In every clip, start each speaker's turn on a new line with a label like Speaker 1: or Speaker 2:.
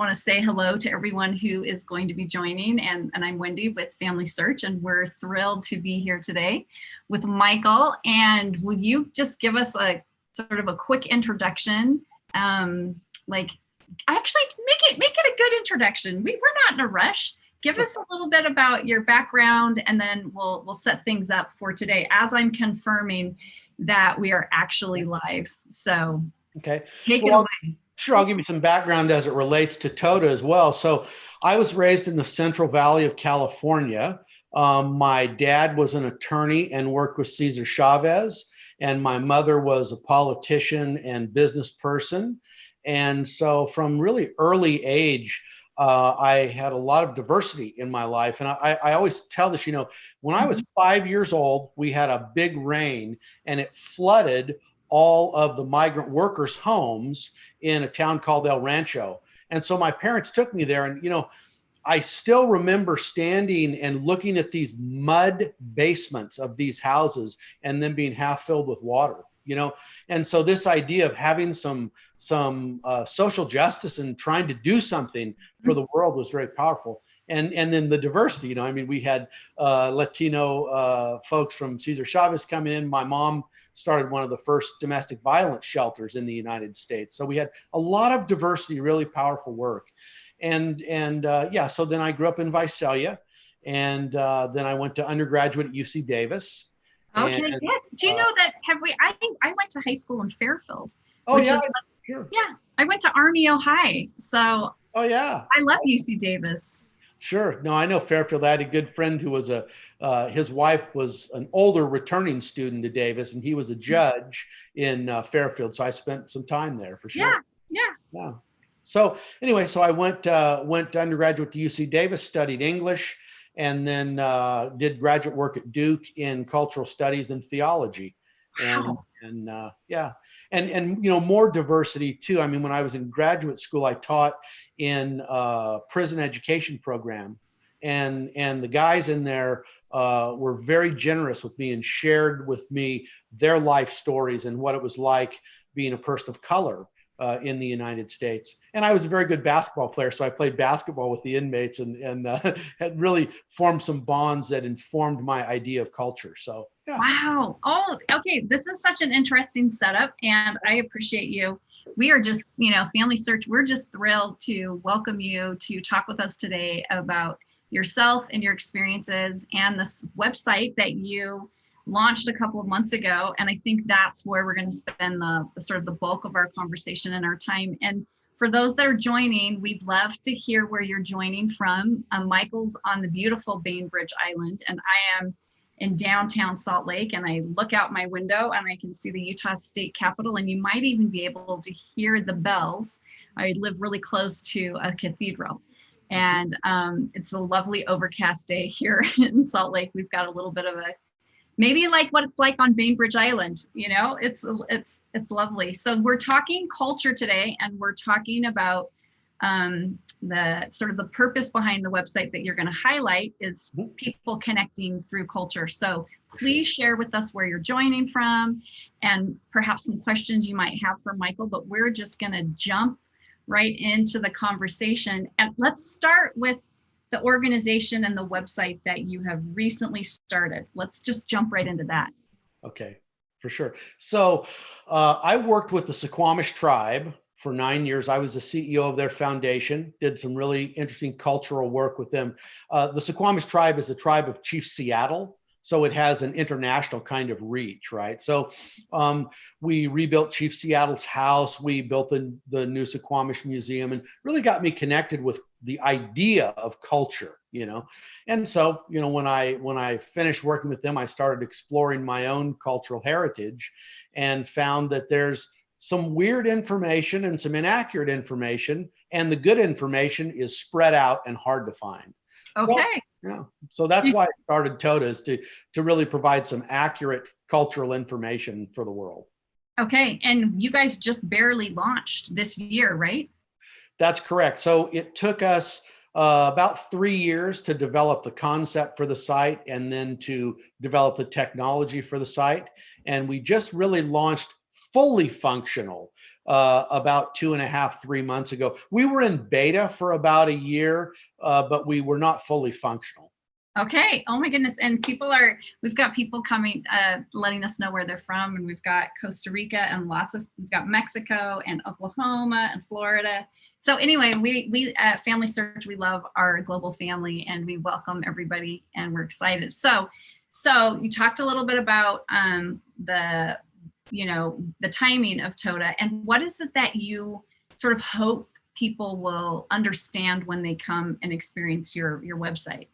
Speaker 1: want to say hello to everyone who is going to be joining. And I'm Wendy with FamilySearch, and we're thrilled to be here today with Michael. And will you just give us a sort of a quick introduction? Like, actually, make it a good introduction. We're not in a rush. Give us a little bit about your background, and then we'll set things up for today as I'm confirming that we are actually live. So
Speaker 2: okay,
Speaker 1: take it away.
Speaker 2: Sure, I'll give you some background as it relates to Tota as well. So I was raised in the Central Valley of California. My dad was an attorney and worked with Cesar Chavez, and my mother was a politician and business person. And so from really early age, I had a lot of diversity in my life. And I always tell this, when I was 5 years old, we had a big rain and it flooded all of the migrant workers' homes in a town called El Rancho. And so my parents took me there, and I still remember standing and looking at these mud basements of these houses and then being half filled with water, and so this idea of having some social justice and trying to do something for the world was very powerful. And then the diversity, we had Latino folks from Cesar Chavez coming in. My mom started one of the first domestic violence shelters in the United States. So we had a lot of diversity, really powerful work. And so then I grew up in Visalia, and then I went to undergraduate at UC Davis.
Speaker 1: Okay, yes. Do you know that, I went to high school in Fairfield.
Speaker 2: Oh, yeah. Sure.
Speaker 1: Yeah, I went to Army High. So
Speaker 2: oh, yeah.
Speaker 1: I love UC Davis.
Speaker 2: Sure. No, I know Fairfield. I had a good friend who was his wife was an older returning student to Davis, and he was a judge in Fairfield. So I spent some time there for sure. Yeah. So anyway, so I went to undergraduate to UC Davis, studied English, and then did graduate work at Duke in cultural studies and theology.
Speaker 1: Wow.
Speaker 2: And more diversity too. When I was in graduate school, I taught in a prison education program, and the guys in there were very generous with me and shared with me their life stories and what it was like being a person of color in the United States. And I was a very good basketball player, so I played basketball with the inmates and had really formed some bonds that informed my idea of culture. So yeah.
Speaker 1: Wow. Oh, okay. This is such an interesting setup, and I appreciate you. We are just, FamilySearch, we're just thrilled to welcome you to talk with us today about yourself and your experiences and this website that you launched a couple of months ago. And I think that's where we're going to spend the sort of the bulk of our conversation and our time. And for those that are joining, we'd love to hear where you're joining from. Michael's on the beautiful Bainbridge Island, and I am in downtown Salt Lake, and I look out my window and I can see the Utah State Capitol, and you might even be able to hear the bells. I live really close to a cathedral, and it's a lovely overcast day here in Salt Lake. We've got a little bit of a, maybe like what it's like on Bainbridge Island, it's lovely. So we're talking culture today, and we're talking about the sort of the purpose behind the website that you're going to highlight is people connecting through culture. So please share with us where you're joining from and perhaps some questions you might have for Michael, but we're just going to jump right into the conversation. And let's start with the organization and the website that you have recently started. Let's just jump right into that.
Speaker 2: Okay, for sure. So I worked with the Suquamish tribe for 9 years. I was the CEO of their foundation, did some really interesting cultural work with them. The Suquamish tribe is a tribe of Chief Seattle, so it has an international kind of reach, right? So we rebuilt Chief Seattle's house. We built the new Suquamish Museum, and really got me connected with the idea of culture, And so, when I finished working with them, I started exploring my own cultural heritage and found that there's some weird information and some inaccurate information, and the good information is spread out and hard to find.
Speaker 1: Okay.
Speaker 2: So that's why I started Tota, is to really provide some accurate cultural information for the world.
Speaker 1: Okay, and you guys just barely launched this year, right?
Speaker 2: That's correct. So it took us about 3 years to develop the concept for the site, and then to develop the technology for the site. And we just really launched fully functional about 2.5, 3 months ago. We were in beta for about a year, but we were not fully functional.
Speaker 1: Okay. Oh my goodness. And we've got people coming, letting us know where they're from. And we've got Costa Rica and we've got Mexico and Oklahoma and Florida. So anyway, we at FamilySearch, we love our global family and we welcome everybody and we're excited. So you talked a little bit about the timing of Tota, and what is it that you sort of hope people will understand when they come and experience your website?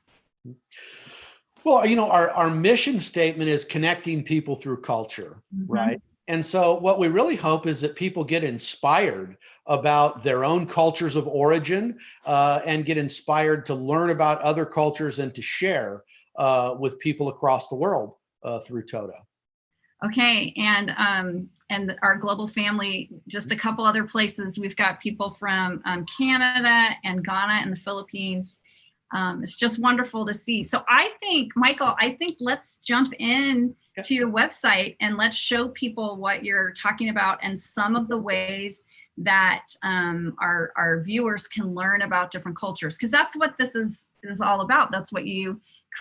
Speaker 2: Well, our mission statement is connecting people through culture, right? And so what we really hope is that people get inspired about their own cultures of origin and get inspired to learn about other cultures and to share with people across the world through Tota.
Speaker 1: Okay, and our global family, just a couple other places. We've got people from Canada and Ghana and the Philippines. It's just wonderful to see. So I think, Michael, let's jump in to your website and let's show people what you're talking about and some of the ways that our viewers can learn about different cultures, because that's what this is all about. That's what you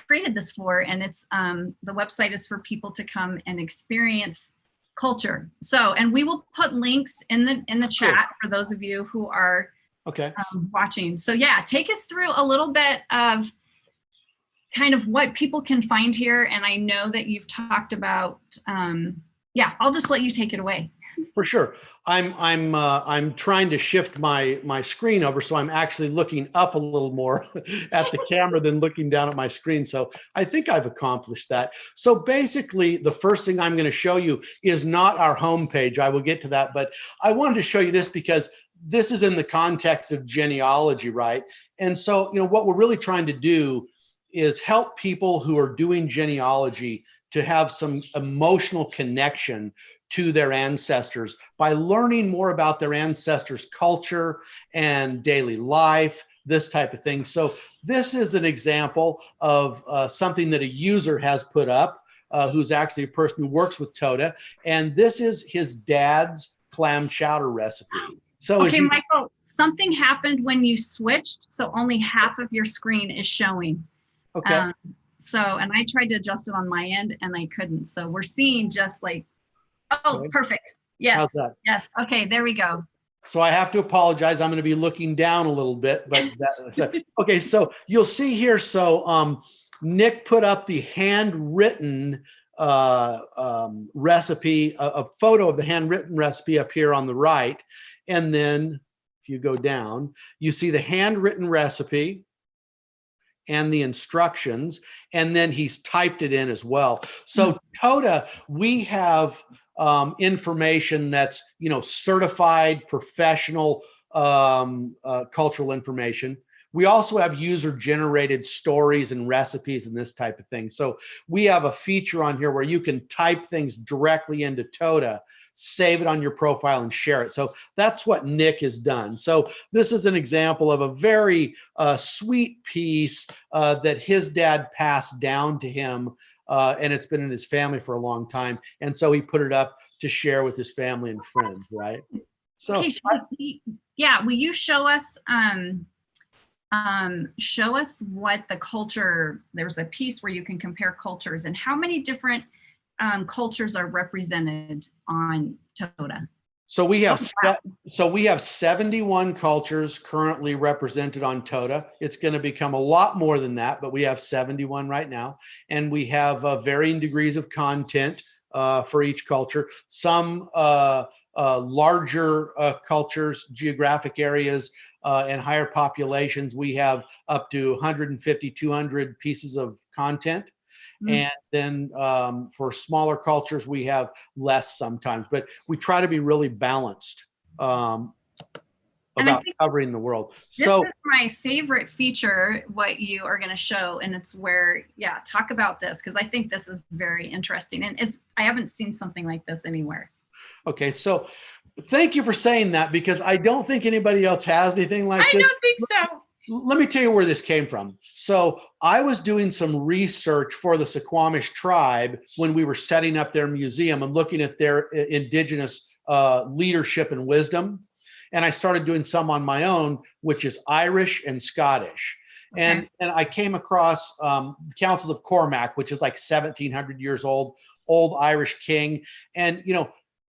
Speaker 1: created this for, and it's the website is for people to come and experience culture. So, and we will put links in the chat for those of you who are watching. So yeah, take us through a little bit of kind of what people can find here. And I know that you've talked about, I'll just let you take it away.
Speaker 2: For sure. I'm trying to shift my screen over, so I'm actually looking up a little more at the camera than looking down at my screen. So I think I've accomplished that. So basically, the first thing I'm going to show you is not our homepage. I will get to that, but I wanted to show you this because this is in the context of genealogy, right? And so, what we're really trying to do is help people who are doing genealogy to have some emotional connection to their ancestors by learning more about their ancestors' culture and daily life, this type of thing. So this is an example of something that a user has put up, who's actually a person who works with Tota, and this is his dad's clam chowder recipe. So
Speaker 1: okay, Michael, something happened when you switched, so only half of your screen is showing.
Speaker 2: Okay.
Speaker 1: And I tried to adjust it on my end and I couldn't. So we're seeing just like, oh, perfect. Yes.
Speaker 2: How's that?
Speaker 1: Yes. Okay, there we go.
Speaker 2: So I have to apologize. I'm going to be looking down a little bit, but okay. So you'll see here. So Nick put up the handwritten recipe, a photo of the handwritten recipe up here on the right. And then if you go down, you see the handwritten recipe and the instructions, and then he's typed it in as well. So Tota, we have information that's certified professional cultural information. We also have user-generated stories and recipes and this type of thing. So we have a feature on here where you can type things directly into Tota, save it on your profile and share it. So that's what Nick has done. So this is an example of a very sweet piece that his dad passed down to him, and it's been in his family for a long time. And so he put it up to share with his family and friends, right? So
Speaker 1: okay, will you show us what the culture, there's a piece where you can compare cultures and how many different cultures are represented on Tota.
Speaker 2: So we have 71 cultures currently represented on Tota. It's going to become a lot more than that, but we have 71 right now, and we have varying degrees of content for each culture. Some larger cultures, geographic areas, and higher populations, we have up to 150, 200 pieces of content. And then for smaller cultures, we have less sometimes, but we try to be really balanced about covering the world.
Speaker 1: This is my favorite feature, what you are going to show, and it's where, talk about this, because I think this is very interesting, and I haven't seen something like this anywhere.
Speaker 2: Okay, so thank you for saying that, because I don't think anybody else has anything like this.
Speaker 1: I don't think so.
Speaker 2: Let me tell you where this came from. So I was doing some research for the Suquamish tribe when we were setting up their museum and looking at their indigenous leadership and wisdom. And I started doing some on my own, which is Irish and Scottish.
Speaker 1: Okay.
Speaker 2: And I came across the Council of Cormac, which is like 1700 years old Irish king. And,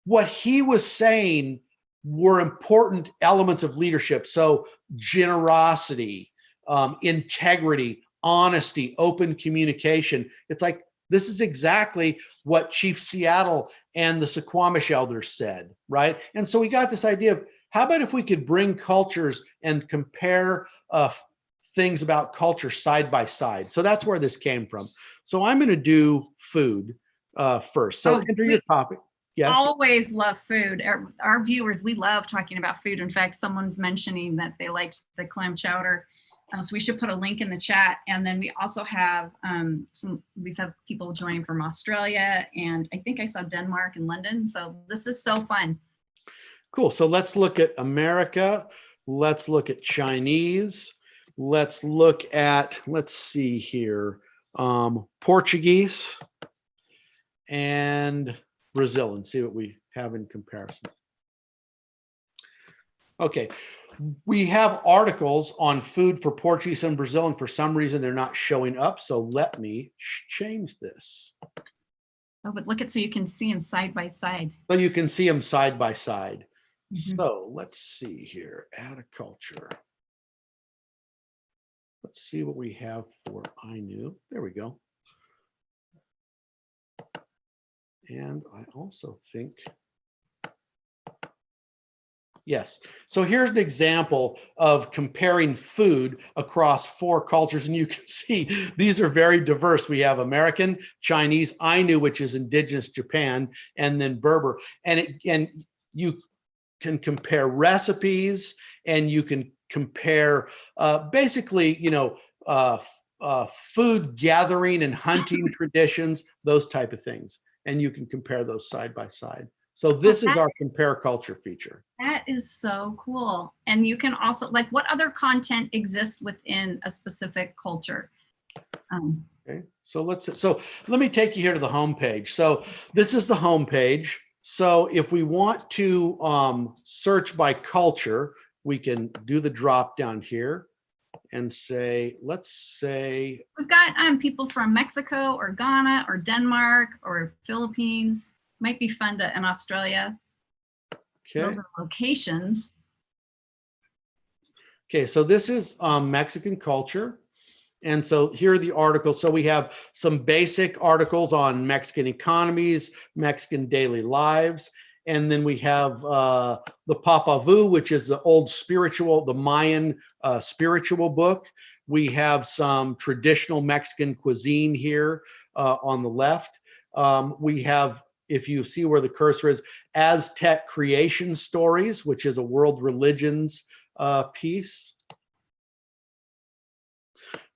Speaker 2: what he was saying were important elements of leadership. So generosity, integrity, honesty, open communication. It's like, this is exactly what Chief Seattle and the Suquamish elders said, right? And so we got this idea of, how about if we could bring cultures and compare things about culture side by side? So that's where this came from. So I'm going to do food first. So enter your topic. Yes.
Speaker 1: Always love food. Our viewers, we love talking about food. In fact, someone's mentioning that they liked the clam chowder. So we should put a link in the chat. And then we also have we've had people joining from Australia, and I think I saw Denmark and London. So this is so fun.
Speaker 2: Cool. So let's look at America. Let's look at Chinese. Let's look at, let's see here, Portuguese and Brazil, and see what we have in comparison. Okay. We have articles on food for Portuguese and Brazil, and for some reason they're not showing up. So let me change this.
Speaker 1: Oh, but look at, so you can see them side by side.
Speaker 2: So you can see them side by side. So let's see here, add a culture. Let's see what we have for Ainu. There we go. And I also think, yes. So here's an example of comparing food across 4 cultures. And you can see these are very diverse. We have American, Chinese, Ainu, which is indigenous Japan, and then Berber. And you can compare recipes, and you can compare basically, food gathering and hunting traditions, those type of things. And you can compare those side by side. So this is our compare culture feature.
Speaker 1: That is so cool. And you can also, like, what other content exists within a specific culture?
Speaker 2: Okay, so let me take you here to the home page. So this is the home page. So if we want to search by culture, we can do the drop down here and say, let's say.
Speaker 1: We've got people from Mexico or Ghana or Denmark or Philippines. Might be fun to, in Australia. Okay. Those are locations.
Speaker 2: Okay, so this is Mexican culture. And so here are the articles. So we have some basic articles on Mexican economies, Mexican daily lives. And then we have the Papavu, which is the old spiritual, the Mayan spiritual book. We have some traditional Mexican cuisine here on the left. We have, if you see where the cursor is, Aztec creation stories, which is a world religions piece.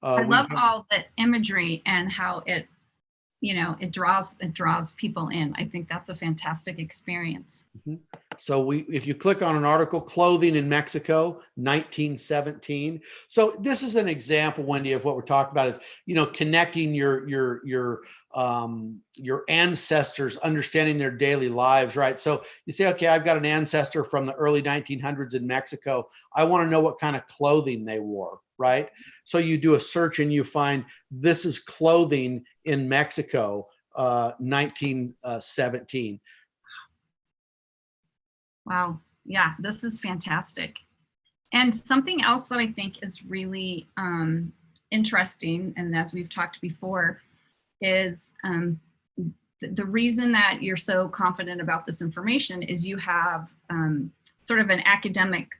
Speaker 1: I love all the imagery and how it, it draws people in. I think that's a fantastic experience.
Speaker 2: So if you click on an article, clothing in Mexico, 1917. So this is an example, Wendy, of what we're talking about is, connecting your ancestors, understanding their daily lives, right? So you say, okay, I've got an ancestor from the early 1900s in Mexico. I want to know what kind of clothing they wore, right? So you do a search and you find this is clothing in Mexico, 1917.
Speaker 1: Wow. Yeah, this is fantastic. And something else that I think is really interesting, and as we've talked before, is the reason that you're so confident about this information is you have sort of an academic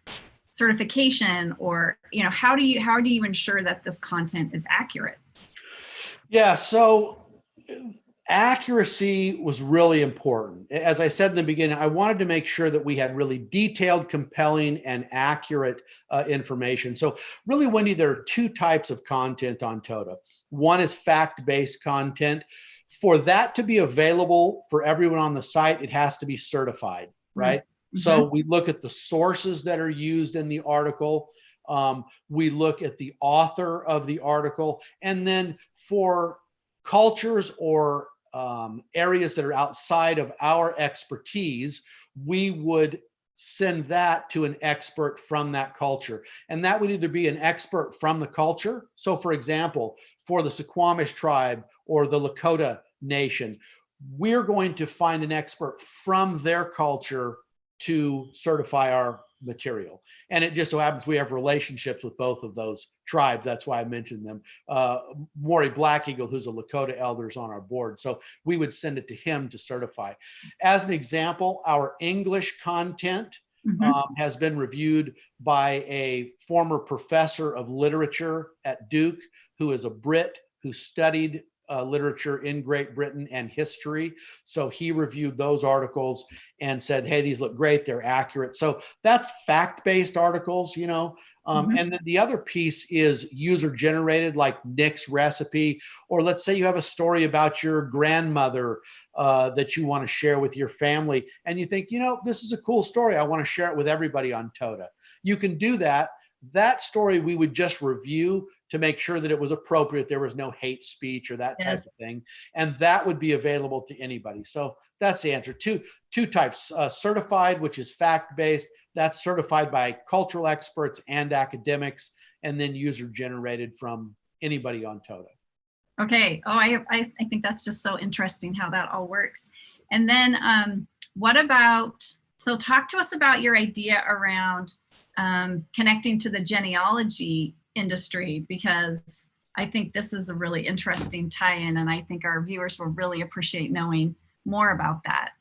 Speaker 1: certification, or how do you ensure that this content is accurate?
Speaker 2: Yeah, so accuracy was really important. As I said in the beginning, I wanted to make sure that we had really detailed, compelling, and accurate information. So really, Wendy, there are 2 types of content on Tota. One is fact-based content. For that to be available for everyone on the site, it has to be certified, right? Mm-hmm. So we look at the sources that are used in the article. We look at the author of the article. And then for cultures or areas that are outside of our expertise, we would send that to an expert from that culture. And that would either be an expert from the culture. So for example, for the Suquamish tribe or the Lakota Nation, we're going to find an expert from their culture to certify our material. And it just so happens we have relationships with both of those tribes. That's why I mentioned them. Maury Black Eagle, who's a Lakota elder, is on our board. So we would send it to him to certify. As an example, our English content has been reviewed by a former professor of literature at Duke, who is a Brit who studied literature in Great Britain and history. So he reviewed those articles and said, hey, these look great, they're accurate. So that's fact-based articles, you know. And then the other piece is user-generated, like Nick's recipe, or let's say you have a story about your grandmother that you want to share with your family, and you think, you know, this is a cool story, I want to share it with everybody on Tota. You can do that. That story we would just review to make sure that it was appropriate. There was no hate speech or that type of thing. And that would be available to anybody. So that's the answer. Two types, certified, which is fact-based. That's certified by cultural experts and academics, and then user-generated from anybody on Tota.
Speaker 1: Okay. Oh, I think that's just so interesting how that all works. And then what about, so talk to us about your idea around connecting to the genealogy industry, because I think this is a really interesting tie-in, and I think our viewers will really appreciate knowing more about that.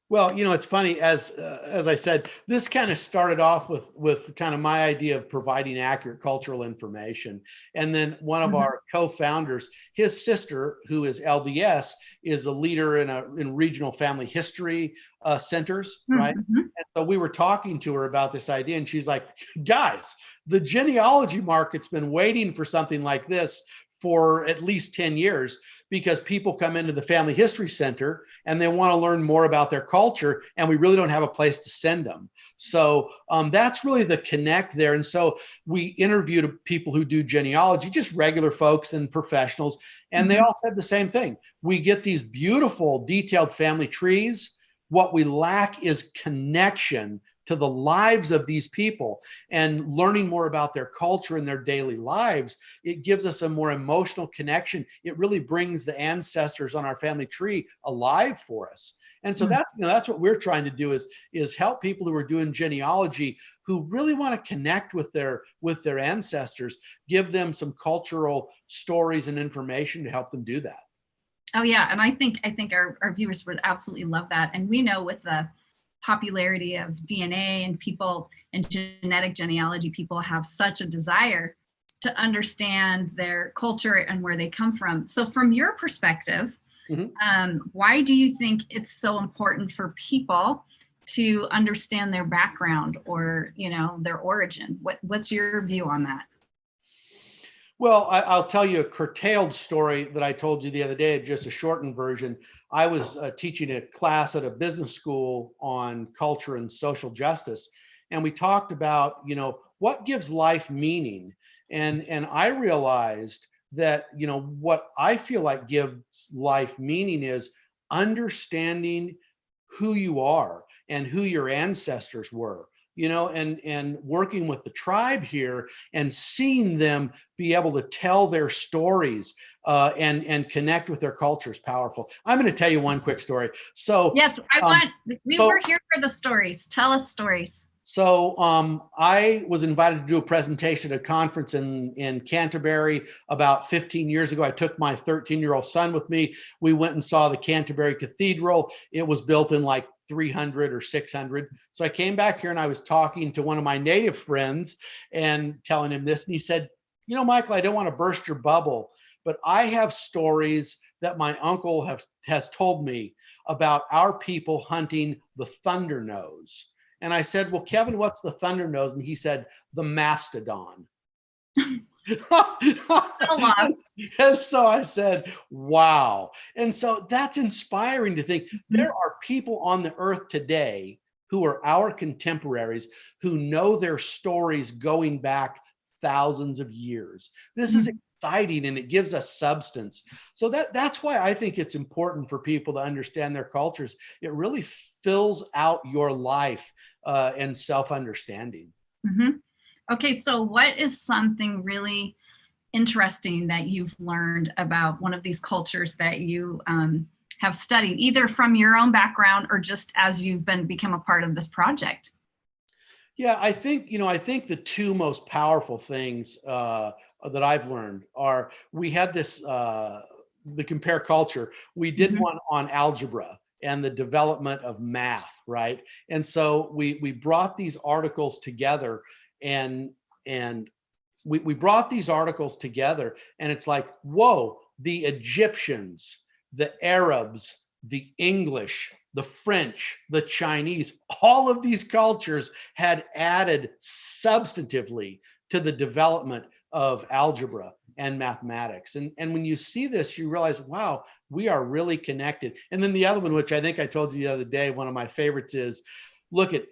Speaker 2: Well, you know, it's funny, as I said, this kind of started off with kind of my idea of providing accurate cultural information. And then one of our co-founders, his sister, who is LDS, is a leader in regional family history centers, right? And so we were talking to her about this idea, and she's like, guys, the genealogy market's been waiting for something like this for at least 10 years, because people come into the Family History Center and they want to learn more about their culture, and we really don't have a place to send them. So that's really the connect there. And so we interviewed people who do genealogy, just regular folks and professionals, and they all said the same thing. We get these beautiful detailed family trees. What we lack is connection to the lives of these people and learning more about their culture and their daily lives. It gives us a more emotional connection. It really brings the ancestors on our family tree alive for us. And so that's, you know, that's what we're trying to do, is help people who are doing genealogy, who really want to connect with their ancestors, give them some cultural stories and information to help them do that.
Speaker 1: Oh yeah, and I think our viewers would absolutely love that. And we know with the popularity of DNA and people and genetic genealogy, people have such a desire to understand their culture and where they come from. So from your perspective, why do you think it's so important for people to understand their background, or, you know, their origin? What's your view on that?
Speaker 2: Well, I'll tell you a curtailed story that I told you the other day, just a shortened version. I was teaching a class at a business school on culture and social justice, and we talked about, you know, what gives life meaning. And I realized that, you know, what I feel like gives life meaning is understanding who you are and who your ancestors were. You know, and working with the tribe here and seeing them be able to tell their stories and connect with their culture is powerful. I'm going to tell you one quick story. So
Speaker 1: yes, we were here for the stories. Tell us stories.
Speaker 2: So I was invited to do a presentation at a conference in Canterbury about 15 years ago. I took my 13-year-old son with me. We went and saw the Canterbury Cathedral. It was built in like 300 or 600. So I came back here and I was talking to one of my native friends and telling him this. And he said, you know, Michael, I don't want to burst your bubble, but I have stories that my uncle has told me about our people hunting the thunder nose. And I said, well, Kevin, what's the thunder nose? And he said, the mastodon. And so I said, wow. And so that's inspiring to think there are people on the earth today who are our contemporaries, who know their stories going back thousands of years. This is exciting, and it gives us substance. So that's why I think it's important for people to understand their cultures. It really fills out your life and self-understanding.
Speaker 1: Okay, so what is something really interesting that you've learned about one of these cultures that you have studied, either from your own background or just as you've become a part of this project?
Speaker 2: Yeah, I think the two most powerful things that I've learned are, we had this the compare culture. We did one on algebra and the development of math, right? And so we brought these articles together, and we brought these articles together, and it's like, whoa, the Egyptians, the Arabs, the English, the French, the Chinese, all of these cultures had added substantively to the development of algebra and mathematics. And when you see this, you realize, wow, we are really connected. And then the other one, which I think I told you the other day, one of my favorites is, look at,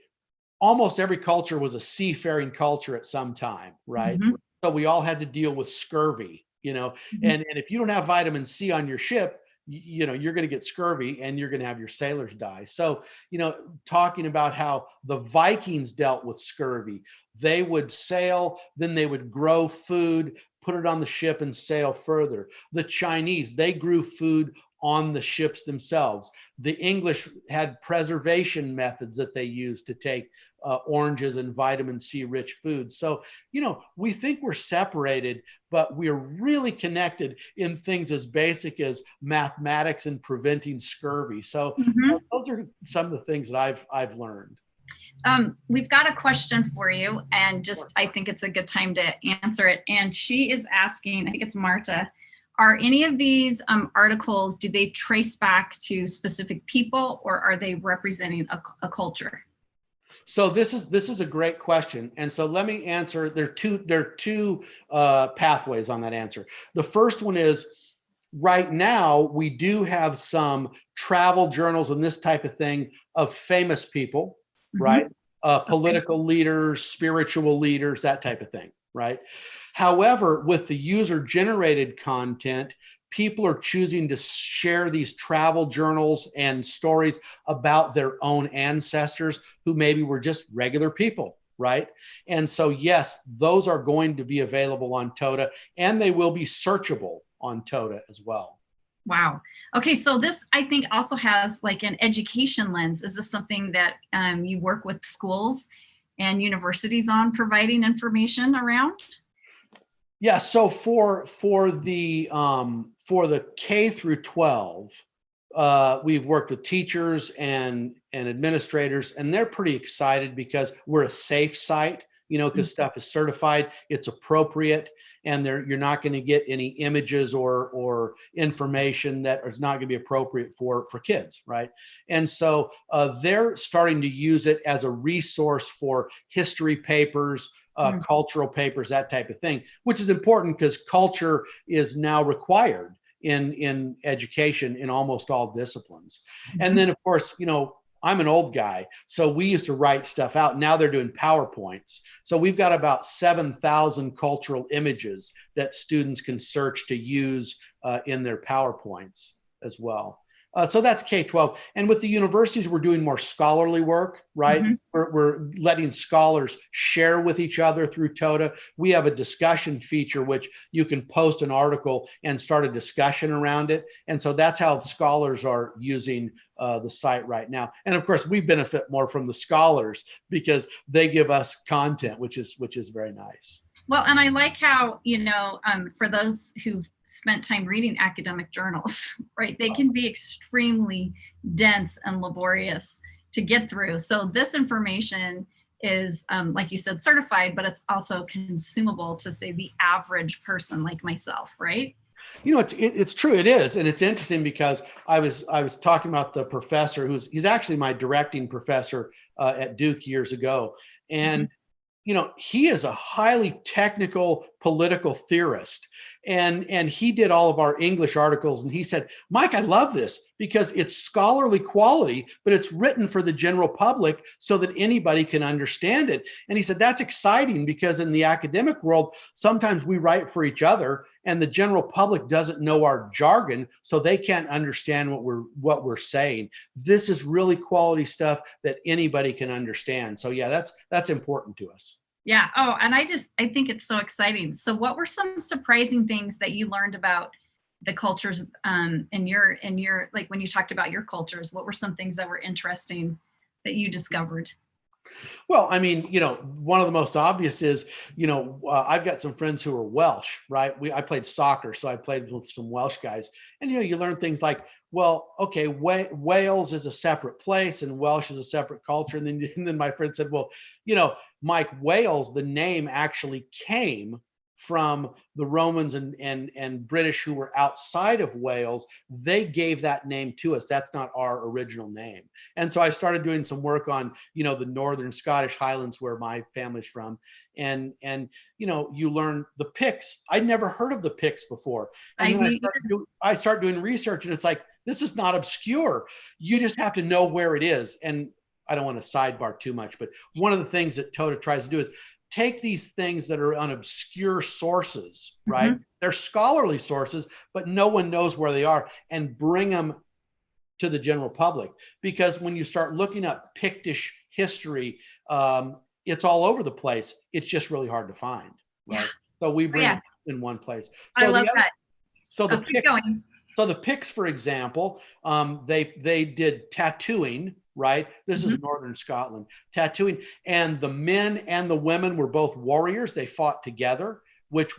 Speaker 2: almost every culture was a seafaring culture at some time, right? So we all had to deal with scurvy, and if you don't have vitamin C on your ship, you're going to get scurvy, and you're going to have your sailors die. So, talking about how the Vikings dealt with scurvy, they would sail, then they would grow food, put it on the ship, and sail further. The Chinese, they grew food on the ships themselves. The English had preservation methods that they used to take oranges and vitamin C rich foods. So, we think we're separated, but we're really connected in things as basic as mathematics and preventing scurvy. So those are some of the things that I've learned.
Speaker 1: We've got a question for you, and I think it's a good time to answer it. And she is asking, I think it's Marta, are any of these articles, do they trace back to specific people, or are they representing a culture?
Speaker 2: So this is a great question, and so let me answer. There are two pathways on that answer. The first one is, right now we do have some travel journals and this type of thing of famous people, right? Political leaders, spiritual leaders, that type of thing, right? However, with the user-generated content, people are choosing to share these travel journals and stories about their own ancestors who maybe were just regular people, right? And so, yes, those are going to be available on Tota, and they will be searchable on Tota as well.
Speaker 1: Wow. Okay, so this, I think, also has like an education lens. Is this something that you work with schools and universities on providing information around?
Speaker 2: Yeah, so for the K through 12, we've worked with teachers and administrators, and they're pretty excited because we're a safe site, because stuff is certified, it's appropriate, and you're not going to get any images or information that is not going to be appropriate for kids, right? And so they're starting to use it as a resource for history papers, cultural papers, that type of thing, which is important because culture is now required in education in almost all disciplines. And then, of course, I'm an old guy, so we used to write stuff out. Now they're doing PowerPoints. So we've got about 7,000 cultural images that students can search to use in their PowerPoints as well. So that's K-12. And with the universities, we're doing more scholarly work, right? We're letting scholars share with each other through Tota. We have a discussion feature, which you can post an article and start a discussion around it. And so that's how scholars are using the site right now. And of course, we benefit more from the scholars because they give us content, which is very nice.
Speaker 1: Well, and I like how, for those who've spent time reading academic journals, right, they can be extremely dense and laborious to get through. So this information is, like you said, certified, but it's also consumable to, say, the average person like myself, right?
Speaker 2: It's true. It is. And it's interesting because I was talking about the professor he's actually my directing professor at Duke years ago. And he is a highly technical political theorist, and he did all of our English articles. And he said, Mike, I love this because it's scholarly quality, but it's written for the general public so that anybody can understand it. And he said, that's exciting because in the academic world, sometimes we write for each other and the general public doesn't know our jargon, so they can't understand what we're saying. This is really quality stuff that anybody can understand. So yeah, that's important to us.
Speaker 1: Yeah. Oh, and I think it's so exciting. So what were some surprising things that you learned about the cultures in your like when you talked about your cultures, what were some things that were interesting that you discovered?
Speaker 2: Well, I mean, one of the most obvious is, I've got some friends who are Welsh, right? I played soccer, so I played with some Welsh guys. And, you learn things like, well, okay, Wales is a separate place and Welsh is a separate culture. And then my friend said, well, Mike, Wales, the name actually came from the Romans and British who were outside of Wales. They gave that name to us. That's not our original name. And so I started doing some work on, the Northern Scottish Highlands where my family's from. And you learn the Picts. I'd never heard of the Picts before. And then I start doing research and it's like, this is not obscure. You just have to know where it is. And I don't want to sidebar too much, but one of the things that Tota tries to do is take these things that are on obscure sources, right? Mm-hmm. They're scholarly sources, but no one knows where they are, and bring them to the general public. Because when you start looking up Pictish history, it's all over the place. It's just really hard to find, right? Yeah. So we bring it in one place. So
Speaker 1: I love that.
Speaker 2: So
Speaker 1: keep going.
Speaker 2: So the Picts, for example, they did tattooing, right? This is Northern Scotland, tattooing. And the men and the women were both warriors. They fought together, which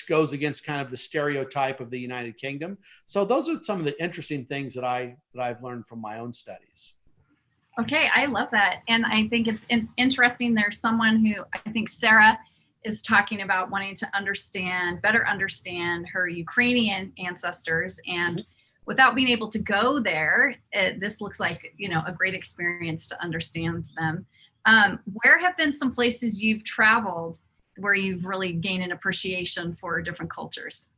Speaker 2: goes against kind of the stereotype of the United Kingdom. So those are some of the interesting things that I've learned from my own studies.
Speaker 1: Okay, I love that. And I think it's interesting. There's someone who, I think Sarah is talking about wanting to better understand her Ukrainian ancestors. And without being able to go there, this looks like, a great experience to understand them. Where have been some places you've traveled where you've really gained an appreciation for different cultures?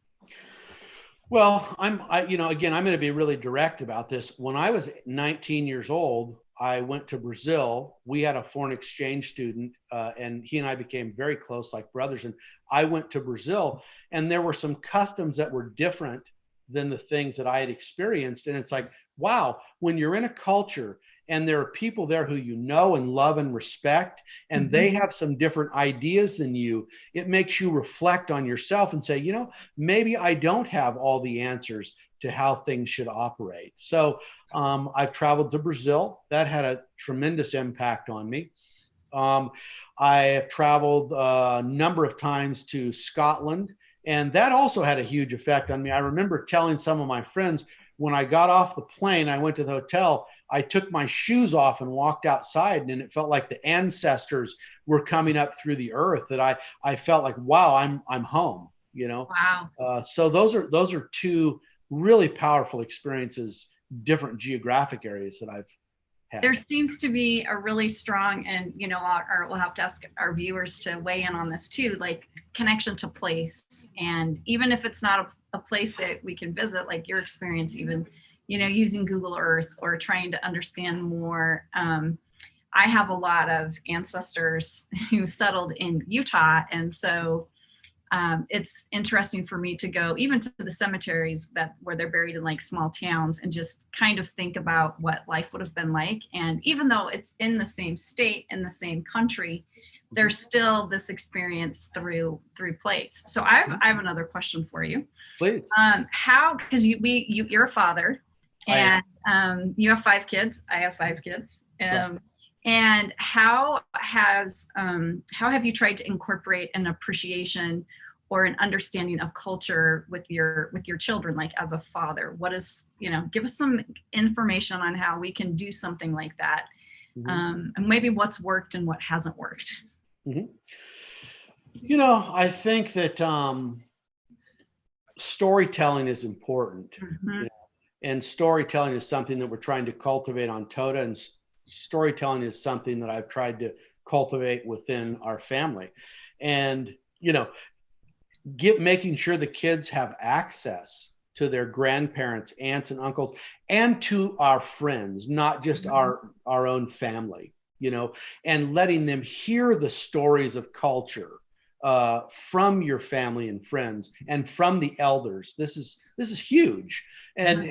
Speaker 2: Well, I'm going to be really direct about this. When I was 19 years old, I went to Brazil. We had a foreign exchange student, and he and I became very close, like brothers. And I went to Brazil, and there were some customs that were different than the things that I had experienced. And it's like, wow, when you're in a culture and there are people there who you know and love and respect, and they have some different ideas than you, it makes you reflect on yourself and say, maybe I don't have all the answers to how things should operate. So I've traveled to Brazil. That had a tremendous impact on me. I have traveled a number of times to Scotland, and that also had a huge effect on me. I remember telling some of my friends, when I got off the plane, I went to the hotel, I took my shoes off and walked outside, and it felt like the ancestors were coming up through the earth, that I felt like, wow, I'm home, Wow. So those are two really powerful experiences, different geographic areas that I've had.
Speaker 1: There seems to be a really strong, and we'll have to ask our viewers to weigh in on this too, like connection to place. And even if it's not a place that we can visit, like your experience, even using Google Earth or trying to understand more. I have a lot of ancestors who settled in Utah, and so it's interesting for me to go even to the cemeteries where they're buried in like small towns and just kind of think about what life would have been like. And even though it's in the same state, in the same country, there's still this experience through place. So I have another question for you.
Speaker 2: Please.
Speaker 1: Because you're a father, and you have 5 kids. I have 5 kids. And how have you tried to incorporate an appreciation or an understanding of culture with your children, like as a father? What is, give us some information on how we can do something like that, and maybe what's worked and what hasn't worked.
Speaker 2: I think that storytelling is important, and storytelling is something that we're trying to cultivate on Tota, and storytelling is something that I've tried to cultivate within our family. And making sure the kids have access to their grandparents, aunts and uncles, and to our friends, not just our own family, and letting them hear the stories of culture from your family and friends and from the elders. This is huge. And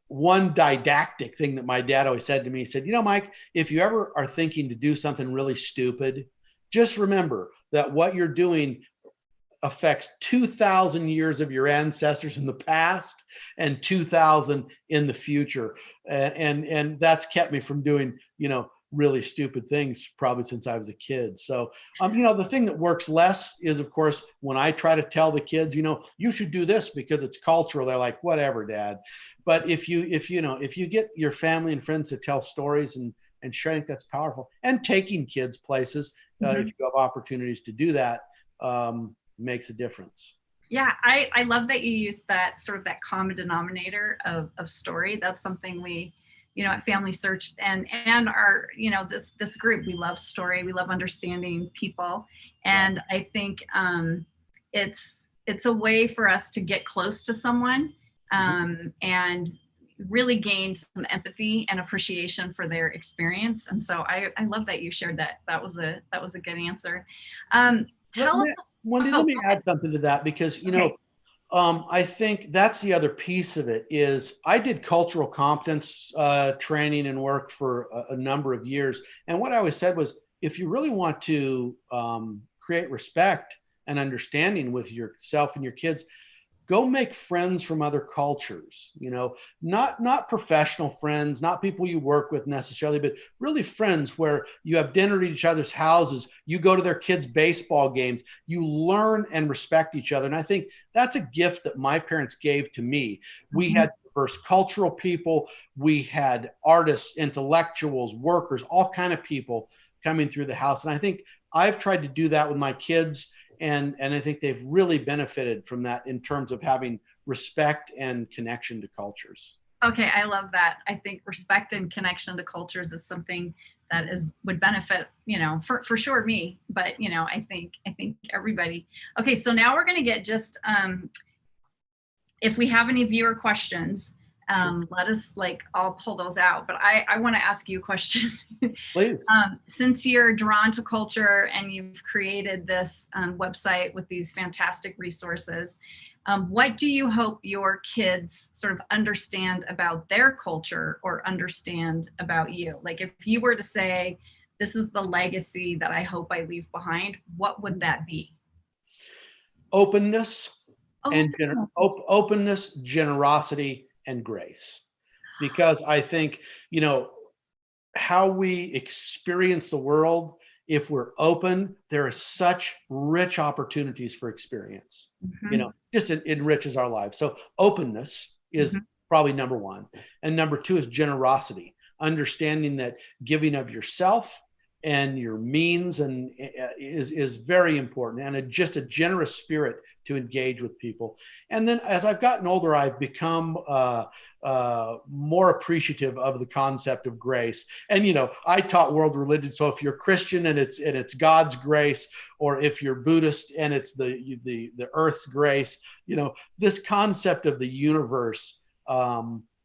Speaker 2: one didactic thing that my dad always said to me, he said, Mike, if you ever are thinking to do something really stupid, just remember that what you're doing affects 2,000 years of your ancestors in the past and 2,000 in the future. And that's kept me from doing, really stupid things probably since I was a kid. So, the thing that works less is, of course, when I try to tell the kids, you should do this because it's cultural. They're like, whatever, Dad. But if you get your family and friends to tell stories and share, I think that's powerful. And taking kids places, if you have opportunities to do that, makes a difference.
Speaker 1: Yeah, I love that you use that sort of that common denominator of story. That's something we, at FamilySearch and our, this group, we love story. We love understanding people. And yeah. I think it's a way for us to get close to someone and really gain some empathy and appreciation for their experience. And so I love that you shared that. That was a good answer.
Speaker 2: Wendy, let me add something to that because, I think that's the other piece of it is I did cultural competence training and work for a number of years. And what I always said was, if you really want to create respect and understanding with yourself and your kids, go make friends from other cultures, not professional friends, not people you work with necessarily, but really friends where you have dinner at each other's houses, you go to their kids' baseball games, you learn and respect each other. And I think that's a gift that my parents gave to me. We had diverse cultural people, we had artists, intellectuals, workers, all kind of people coming through the house. And I think I've tried to do that with my kids. And I think they've really benefited from that in terms of having respect and connection to cultures.
Speaker 1: Okay, I love that. I think respect and connection to cultures is something that would benefit, for sure me, but I think everybody. Okay, so now we're going to get just if we have any viewer questions, let us I'll pull those out, but I want to ask you a question.
Speaker 2: Please.
Speaker 1: Since you're drawn to culture and you've created this website with these fantastic resources, what do you hope your kids sort of understand about their culture or understand about you? Like if you were to say, this is the legacy that I hope I leave behind, what would that be?
Speaker 2: Openness, openness, generosity, and grace. Because I think, how we experience the world, if we're open, there are such rich opportunities for experience, just it enriches our lives. So openness is probably number one. And number two is generosity, understanding that giving of yourself and your means and is very important, and just a generous spirit to engage with people. And then as I've gotten older, I've become more appreciative of the concept of grace. And I taught world religion, so if you're Christian and it's God's grace, or if you're Buddhist and it's the earth's grace, this concept of the universe,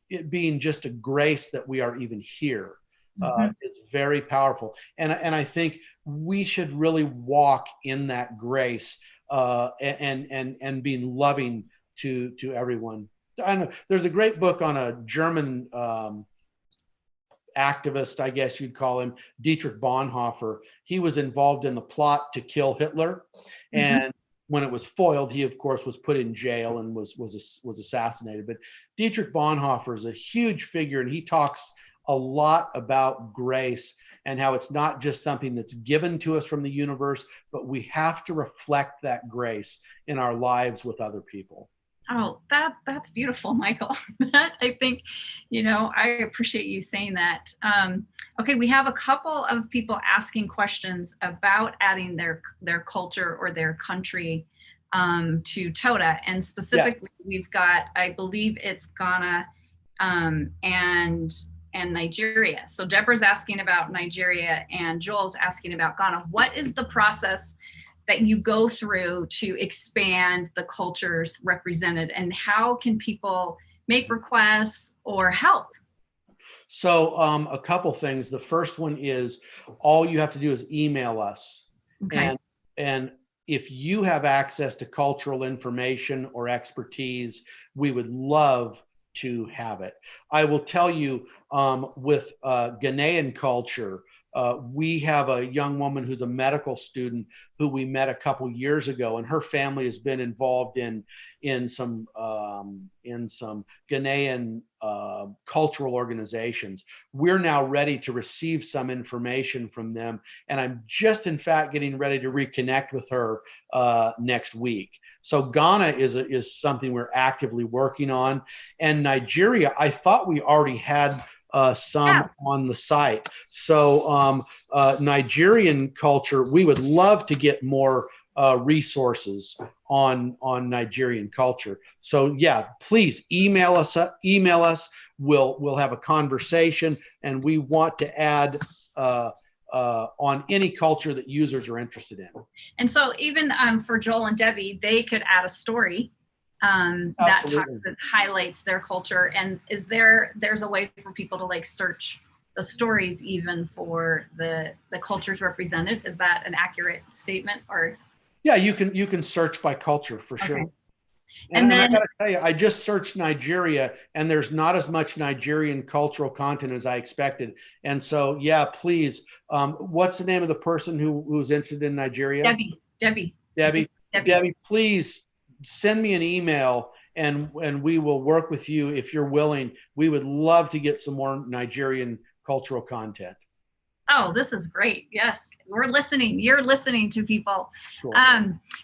Speaker 2: it being just a grace that we are even here. Is very powerful, and I think we should really walk in that grace and being loving to everyone. I know there's a great book on a German activist, I guess you'd call him, Dietrich Bonhoeffer. He was involved in the plot to kill Hitler, and when it was foiled, he of course was put in jail and was assassinated. But Dietrich Bonhoeffer is a huge figure, and he talks a lot about grace and how it's not just something that's given to us from the universe, but we have to reflect that grace in our lives with other people.
Speaker 1: Oh, that's beautiful, Michael. I think, I appreciate you saying that. Okay, we have a couple of people asking questions about adding their culture or their country to Tota, and specifically, we've got, I believe it's Ghana and Nigeria. So Deborah's asking about Nigeria and Joel's asking about Ghana. What is the process that you go through to expand the cultures represented, and how can people make requests or help?
Speaker 2: So a couple things. The first one is all you have to do is email us.
Speaker 1: Okay.
Speaker 2: And if you have access to cultural information or expertise, we would love to have it. I will tell you, with Ghanaian culture, we have a young woman who's a medical student who we met a couple years ago, and her family has been involved in some Ghanaian cultural organizations. We're now ready to receive some information from them, and I'm just in fact getting ready to reconnect with her next week. So Ghana is something we're actively working on, and Nigeria, I thought we already had some on the site. So Nigerian culture, we would love to get more resources on Nigerian culture. So yeah, please email us. We'll have a conversation, and we want to add on any culture that users are interested in.
Speaker 1: And so even for Joel and Debbie, they could add a story that highlights their culture. And there's a way for people to like search the stories even for the cultures represented? Is that an accurate statement? Or
Speaker 2: yeah, you can search by culture for sure.
Speaker 1: Okay.
Speaker 2: And then I gotta tell you, I just searched Nigeria, and there's not as much Nigerian cultural content as I expected. And so, yeah, please, what's the name of the person who's interested in Nigeria? Debbie, please send me an email, and we will work with you if you're willing. We would love to get some more Nigerian cultural content.
Speaker 1: Oh, this is great. Yes, we're listening. You're listening to people.
Speaker 2: Sure.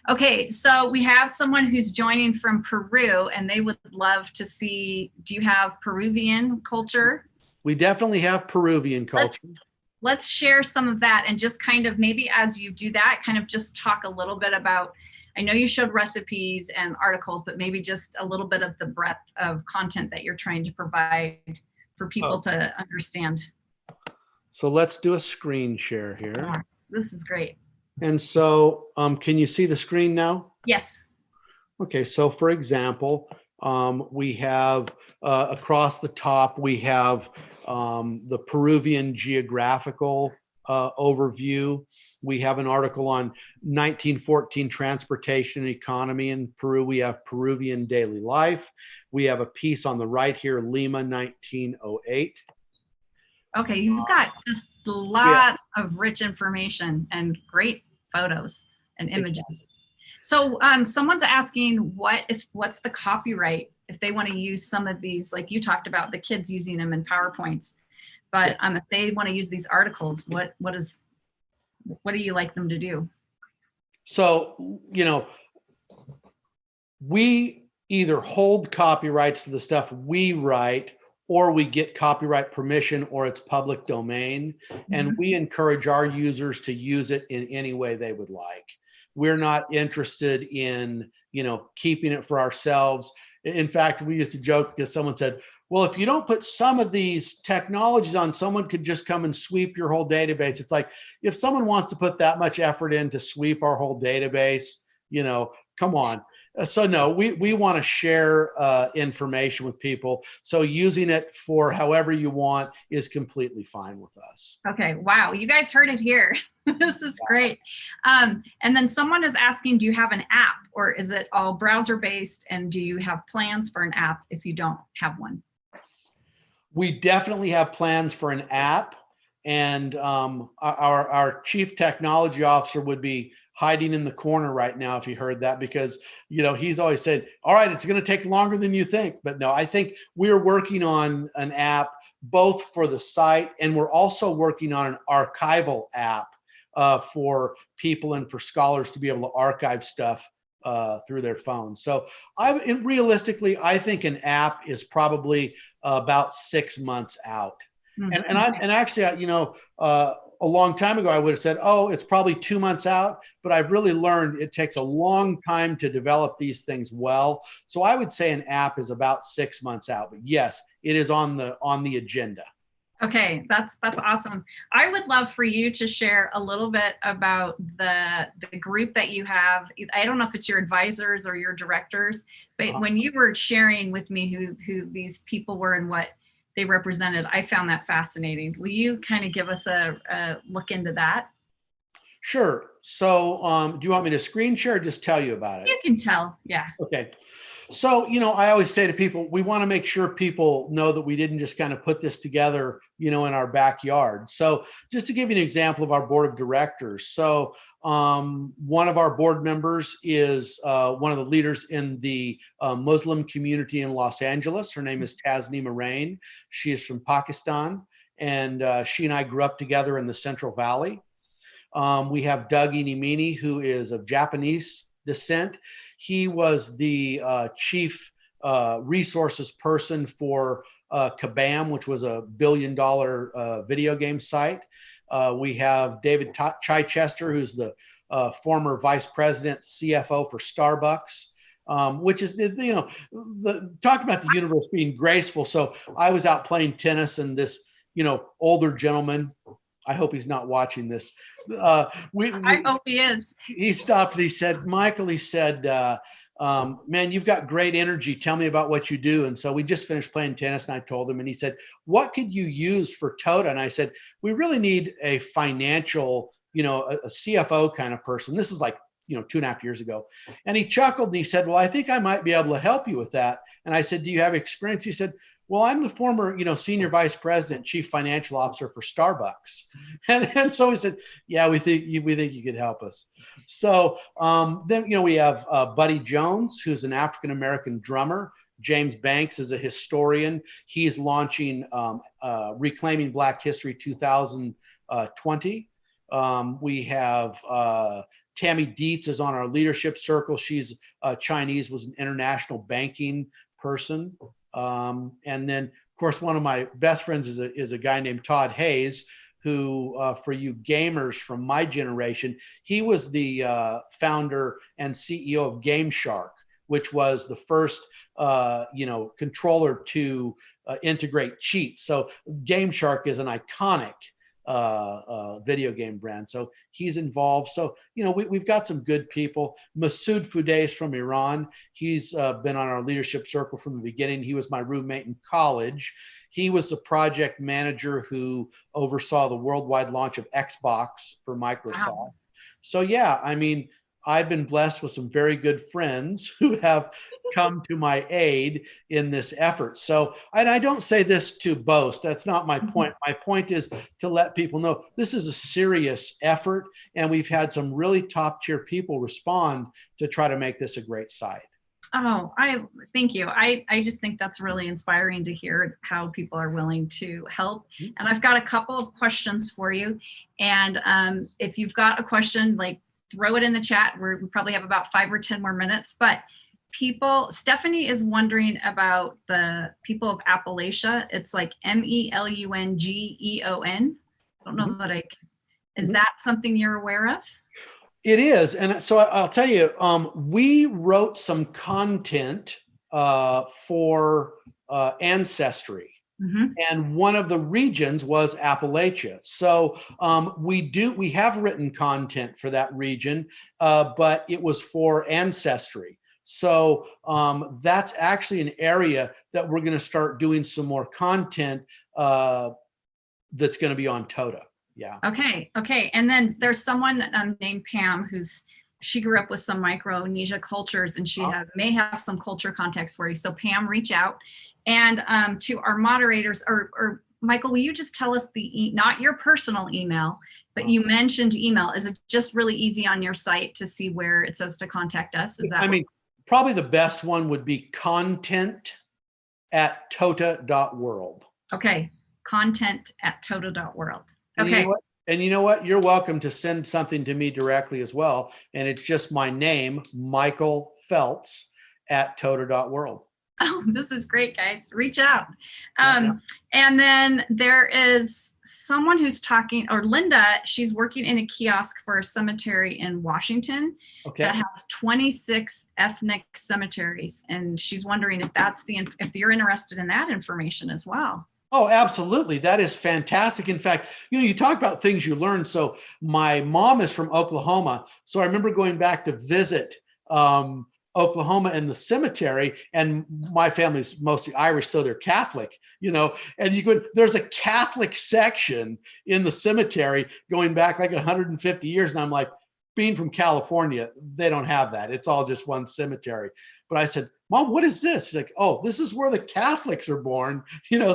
Speaker 1: Okay, so we have someone who's joining from Peru, and they would love to see, do you have Peruvian culture?
Speaker 2: We definitely have Peruvian culture.
Speaker 1: Let's share some of that, and just kind of maybe as you do that, kind of just talk a little bit about, I know you showed recipes and articles, but maybe just a little bit of the breadth of content that you're trying to provide for people to understand.
Speaker 2: So let's do a screen share here.
Speaker 1: Oh, this is great.
Speaker 2: And so can you see the screen now?
Speaker 1: Yes.
Speaker 2: Okay, so for example, we have across the top, we have the Peruvian geographical overview. We have an article on 1914 transportation and economy in Peru. We have Peruvian daily life. We have a piece on the right here, Lima 1908.
Speaker 1: Okay, you've got just lots of rich information and great photos and images. So someone's asking what's the copyright if they want to use some of these, like you talked about the kids using them in PowerPoints, but if they want to use these articles, what do you like them to do? So,
Speaker 2: we either hold copyrights to the stuff we write, or we get copyright permission, or it's public domain. And we encourage our users to use it in any way they would like. We're not interested in, keeping it for ourselves. In fact, we used to joke because someone said, well, if you don't put some of these technologies on, someone could just come and sweep your whole database. It's like, if someone wants to put that much effort in to sweep our whole database, come on. So no, we want to share information with people. So using it for however you want is completely fine with us.
Speaker 1: Okay, wow, you guys heard it here. This is great. And then someone is asking, do you have an app, or is it all browser based? And do you have plans for an app if you don't have one?
Speaker 2: We definitely have plans for an app. And our chief technology officer would be hiding in the corner right now if he heard that, because he's always said, all right, it's going to take longer than you think. But no, I think we're working on an app both for the site, and we're also working on an archival app for people and for scholars to be able to archive stuff through their phone. So realistically, I think an app is probably about 6 months out. And actually, a long time ago, I would have said, oh, it's probably 2 months out, but I've really learned it takes a long time to develop these things well. So I would say an app is about 6 months out, but yes, it is on the agenda.
Speaker 1: Okay, that's awesome. I would love for you to share a little bit about the group that you have. I don't know if it's your advisors or your directors, but when you were sharing with me who these people were and what they represented, I found that fascinating. Will you kind of give us a look into that?
Speaker 2: Sure. So, do you want me to screen share or just tell you about it?
Speaker 1: You can tell. Yeah.
Speaker 2: Okay. So, I always say to people, we want to make sure people know that we didn't just kind of put this together, in our backyard. So, just to give you an example of our board of directors. So, one of our board members is one of the leaders in the Muslim community in Los Angeles. Her name is Tasneema Rain. She is from Pakistan, and she and I grew up together in the Central Valley. We have Doug Inimini, who is of Japanese descent. He was the chief resources person for Kabam, which was a $1 billion video game site. We have David Chichester, who's the former vice president, CFO for Starbucks. Which is, talk about the universe being graceful. So I was out playing tennis, and this, older gentleman, I hope he's not watching this.
Speaker 1: I hope he is.
Speaker 2: He stopped and he said, Michael, he said, man, you've got great energy. Tell me about what you do. And so we just finished playing tennis, and I told him, and he said, what could you use for Tota? And I said, we really need a financial, a CFO kind of person. This is like, 2.5 years ago. And he chuckled and he said, well, I think I might be able to help you with that. And I said, do you have experience? He said, well, I'm the former, senior vice president, chief financial officer for Starbucks. And so he said, yeah, we think you could help us. So then, we have Buddy Jones, who's an African-American drummer. James Banks is a historian. He's launching Reclaiming Black History 2020. We have Tammy Dietz is on our leadership circle. She's Chinese, was an international banking person. And then, of course, one of my best friends is a guy named Todd Hayes, who, for you gamers from my generation, he was the founder and CEO of Game Shark, which was the first, controller to integrate cheats. So Game Shark is an iconic video game brand. So he's involved. So, we've got some good people. Masood Fudais from Iran. He's been on our leadership circle from the beginning. He was my roommate in college. He was the project manager who oversaw the worldwide launch of Xbox for Microsoft. Wow. So yeah, I've been blessed with some very good friends who have come to my aid in this effort. So, and I don't say this to boast. That's not my point. My point is to let people know this is a serious effort, and we've had some really top tier people respond to try to make this a great site.
Speaker 1: Oh, thank you. I just think that's really inspiring to hear how people are willing to help. And I've got a couple of questions for you. And if you've got a question, throw it in the chat. We probably have about 5 or 10 more minutes, but Stephanie is wondering about the people of Appalachia. It's like Melungeon. I don't know that is that something you're aware of?
Speaker 2: It is. And so I'll tell you, we wrote some content for Ancestry. Mm-hmm. And one of the regions was Appalachia. So we have written content for that region, but it was for Ancestry. So that's actually an area that we're going to start doing some more content that's going to be on Tota. Yeah.
Speaker 1: Okay. And then there's someone named Pam she grew up with some Micronesia cultures, and she may have some culture context for you. So Pam, reach out. And to our moderators, or Michael, will you just tell us not your personal email, but you mentioned email. Is it just really easy on your site to see where it says to contact us? Is that
Speaker 2: probably the best one would be content@Tota.world.
Speaker 1: Okay, content@Tota.world. Okay.
Speaker 2: And you know what? You're welcome to send something to me directly as well. And it's just my name, Michael Feltz, @Tota.world.
Speaker 1: Oh, this is great, guys. Reach out. And then there is someone who's talking, or Linda, she's working in a kiosk for a cemetery in Washington that has 26 ethnic cemeteries. And she's wondering if if you're interested in that information as well.
Speaker 2: Oh, absolutely. That is fantastic. In fact, you talk about things you learn. So my mom is from Oklahoma. So I remember going back to visit Oklahoma in the cemetery, and my family's mostly Irish, so they're Catholic, and there's a Catholic section in the cemetery going back like 150 years. And I'm like, being from California, they don't have that. It's all just one cemetery. But I said, Mom, what is this? She's like, oh, this is where the Catholics are born.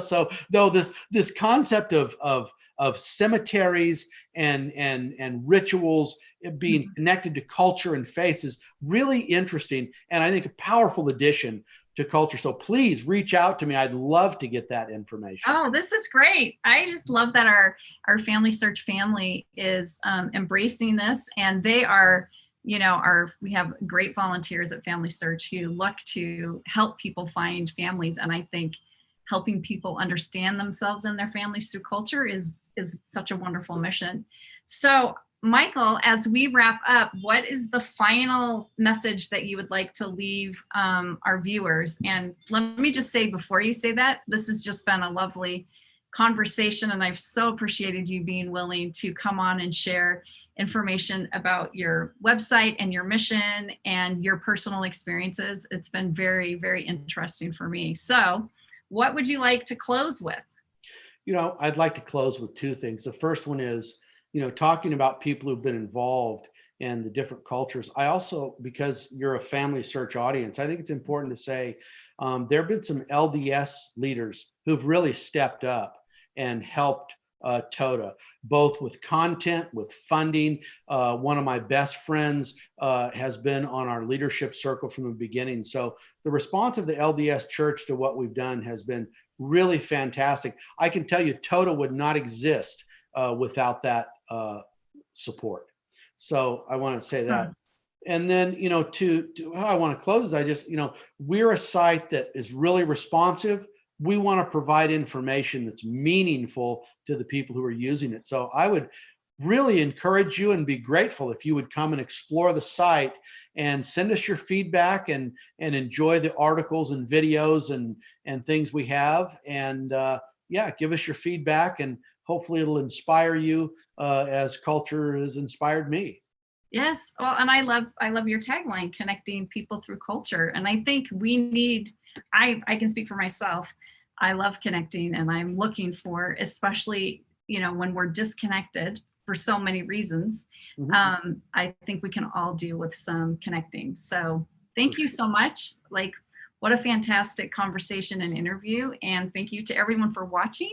Speaker 2: So no, this concept of cemeteries and rituals being connected to culture and faith is really interesting, and I think a powerful addition to culture. So please reach out to me. I'd love to get that information.
Speaker 1: Oh, this is great. I just love that our FamilySearch family is embracing this, and they are, we have great volunteers at FamilySearch who look to help people find families. And I think helping people understand themselves and their families through culture is such a wonderful mission. So Michael, as we wrap up, what is the final message that you would like to leave our viewers? And let me just say before you say that, this has just been a lovely conversation, and I've so appreciated you being willing to come on and share information about your website and your mission and your personal experiences. It's been very, very interesting for me. So what would you like to close with?
Speaker 2: I'd like to close with two things. The first one is, talking about people who've been involved in the different cultures. I also, because you're a FamilySearch audience, I think it's important to say there have been some LDS leaders who've really stepped up and helped Tota, both with content, with funding. One of my best friends has been on our leadership circle from the beginning. So the response of the LDS church to what we've done has been really fantastic. I can tell you Tota would not exist without that support. So I want to say that. And then, to how I want to close is I just, we're a site that is really responsive. We want to provide information that's meaningful to the people who are using it. So I would really encourage you and be grateful if you would come and explore the site and send us your feedback and enjoy the articles and videos and things we have. And give us your feedback, and hopefully it'll inspire you as culture has inspired me.
Speaker 1: Yes. Well, and I love your tagline, connecting people through culture. And I think we need, I can speak for myself. I love connecting, and I'm looking for, especially, when we're disconnected for so many reasons.
Speaker 2: Mm-hmm.
Speaker 1: I think we can all do with some connecting. So thank you so much. Like, what a fantastic conversation and interview. And thank you to everyone for watching.